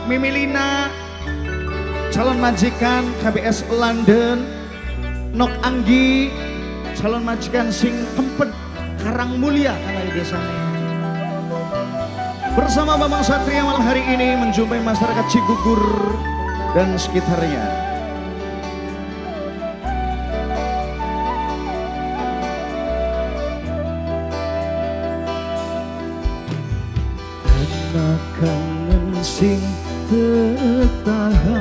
Mimi Lina, calon majikan KBS London. Nok Anggi, calon majikan sing Kempet Karang Mulia kana di desanya. Bersama Bambang Satria malam hari ini menjumpai masyarakat Cigugur dan sekitarnya. Anak kangen sing tertahan,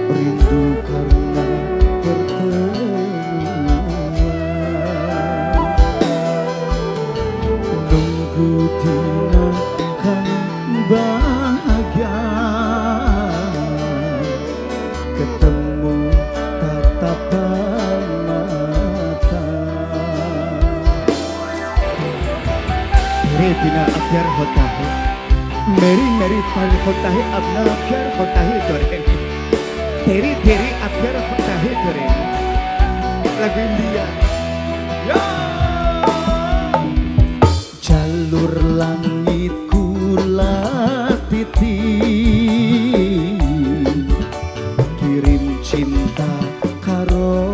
rindu karena pertemuan, nunggu dina kan bahagia, ketemu tatapan mata. Bina akhir hotahe, meri pal hotahe abna akhir hotahe doreng, teri akhir hotahe doreng. Lagu India. Ya. Jalur langit kula titi, kirim cinta karo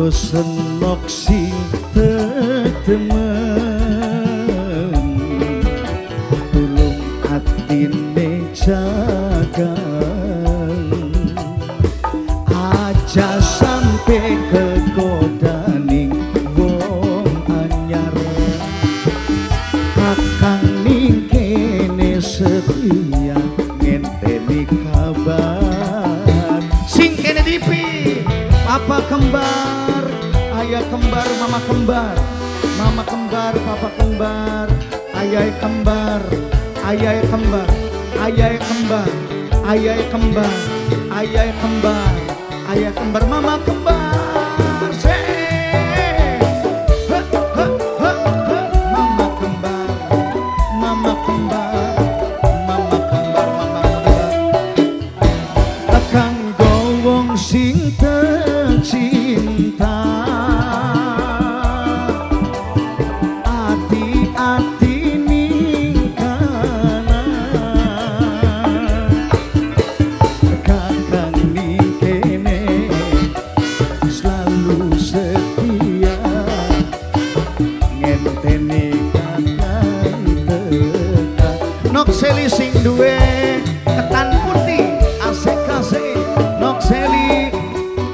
senok sing tetemen, tulung atine jagan, aja sampe kegodaning wong anyar, kakang ning kene setia ngenteni kabar. Sing kene dipi papa kembar, ayah kembar, mama kembar, mama kembar, papa kembar, ayah kembar, ayah kembar, ayah kembar, ayah kembar, ayah kembar, ayah kembar, mama kembar. Mama kembar, mama kembar, mama kembar, mama kembar. Akang gowong sing cinta, hati-hati ningkana, kakang ningkene selalu setia, ngenteni kakang teka. Nok Seli sing duwe ketan putih, asik-asik. Nok Seli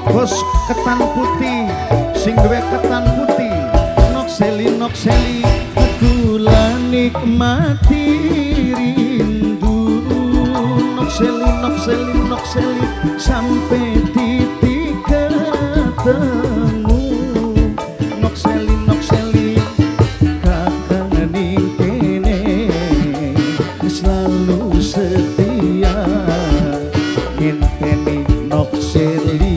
bos ketan putih, sing duwe ketan putih. Nok Seli kula nikmati rindu. Nok Seli sampai titik ketemu. Nok Seli kakang ning kene selalu setia, ngenteni Nok Seli.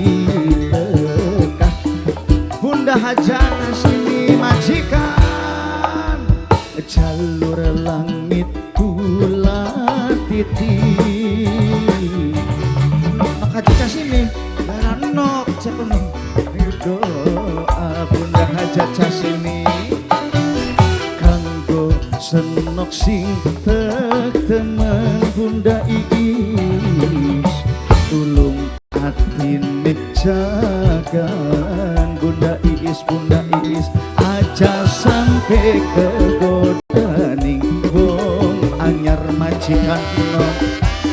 Bunda Hajana sini majikan, jalur langit kula titi. Nok Hajana sini, darah nok cepenuh. Doa Bunda Hajana sini, kanggo senok sing temen Bunda Iis, tulung atine jagan. Bunda Iis aja sampai kegodaning wong anyar majikan nom,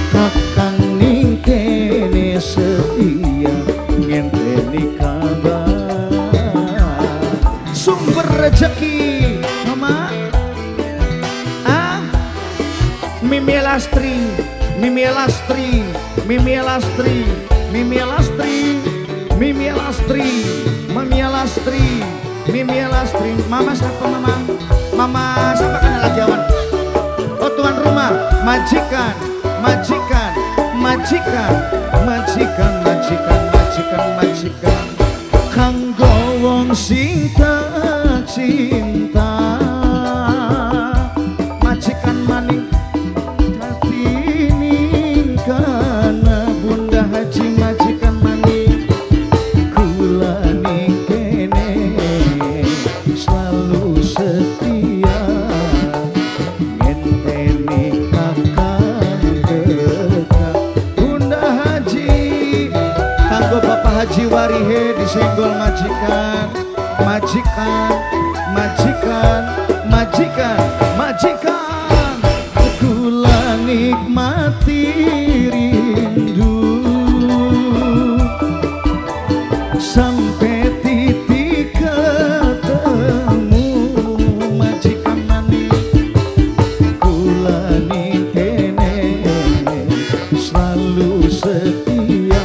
kakang ning kene setia ngenteni kabar. Sumber rezeki mama Mimi Lastri, Mimi Lastri, Mimi Lastri, Mimi Lastri, Mimi Lastri, Mimi Lastri, Mimi Lastri. Mama siapa mama? Mama siapa kan lagi awan? Oh tuan rumah, majikan, majikan, majikan, majikan, majikan, majikan, majikan. Kanggo wong sing tak cinta, majikan maning hati ningkana. Bunda Haji majikan maning kula ning kene majikan, majikan, majikan, majikan. Kula nikmati rindu sampai titik ketemu majikan manis. Kula nikene selalu setia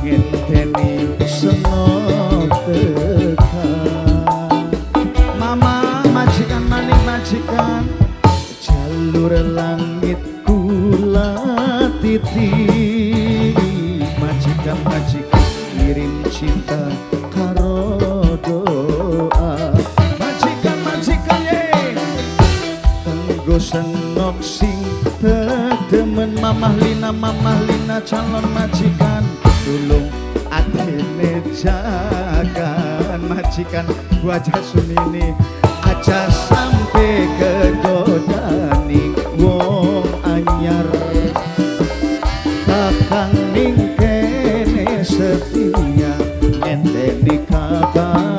ngenteni seno tekan. Mama majikan manik majikan, jalur langit kula titip. Majikan majikan kirim cinta karo doa. Majikan majikan ye tenggo senok sing tedemen. Mamah Lina calon majikan, tulung atene jagan. Majikan wajah sunini aja sampai kegodani wong anyar. Kakang ning kene setia ngenteni kakang